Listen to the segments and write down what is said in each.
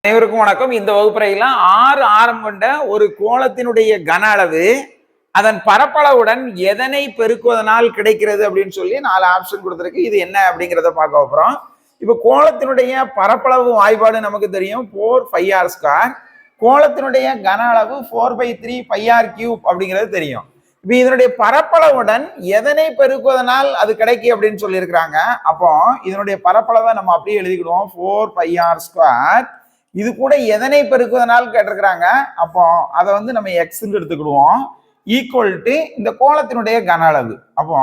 அனைவருக்கும் வணக்கம். இந்த வகுப்பறையில 6 ஆரம் கொண்ட ஒரு கோளத்தினுடைய கன அளவு அதன் பரப்பளவுடன் எதனை பெருக்குவதனால் கிடைக்கிறது அப்படின்னு சொல்லி 4 ஆப்ஷன் கொடுத்துருக்கு. இது என்ன அப்படிங்கிறத பார்க்க போறோம். இப்ப கோளத்தினுடைய பரப்பளவு வாய்ப்பாடு நமக்கு தெரியும் 4πr². கோளத்தினுடைய கன அளவு 4/3 πr³ அப்படிங்கிறது தெரியும். இப்ப இதனுடைய பரப்பளவுடன் எதனை பெருக்குவதனால் அது கிடைக்கும் அப்படின்னு சொல்லி இருக்கிறாங்க. அப்போ இதனுடைய பரப்பளவை நம்ம அப்படியே எழுதிக்கிடுவோம் 4πr². இது கூட எதனை பெருக்குவதனால் கேட்டிருக்கிறாங்க. அப்போ அதை வந்து நம்ம எக்ஸ்ன்னு எடுத்துக்கிடுவோம். ஈக்குவல் டு இந்த கோளத்தினுடைய கன அளவு. அப்போ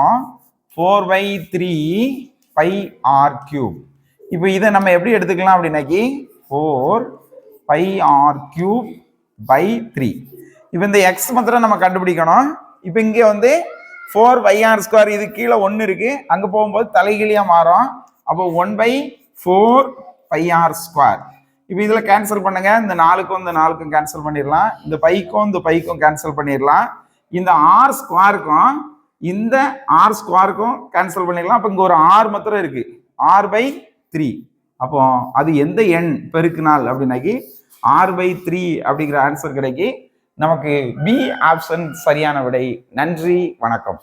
4/3 πr³. இப்போ இதை நம்ம எப்படி எடுத்துக்கலாம் அப்படின்னாக்கி 4πr³/3. இப்போ இந்த எக்ஸ் மாத்திரம் நம்ம கண்டுபிடிக்கணும். இப்போ இங்கே வந்து 4πr², இது கீழே 1 இருக்கு, அங்கே போகும்போது தலைகீழியா மாறும். அப்போ 1/4πr². இப்போ இதில் கேன்சல் பண்ணுங்க. இந்த 4க்கும் இந்த 4க்கும் கேன்சல் பண்ணிடலாம். இந்த பைக்கும் இந்த பைக்கும் கேன்சல் பண்ணிடலாம். இந்த r²க்கும் இந்த r² கேன்சல் பண்ணிடலாம். அப்போ இங்கே ஒரு r மாத்திரம் இருக்கு, r/3. அப்போ அது எந்த எண் பெருக்கினால் அப்படின்னாக்கி r/3 அப்படிங்கிற ஆன்சர் கிடைக்கி. நமக்கு பி ஆப்ஷன் சரியான விடை. நன்றி, வணக்கம்.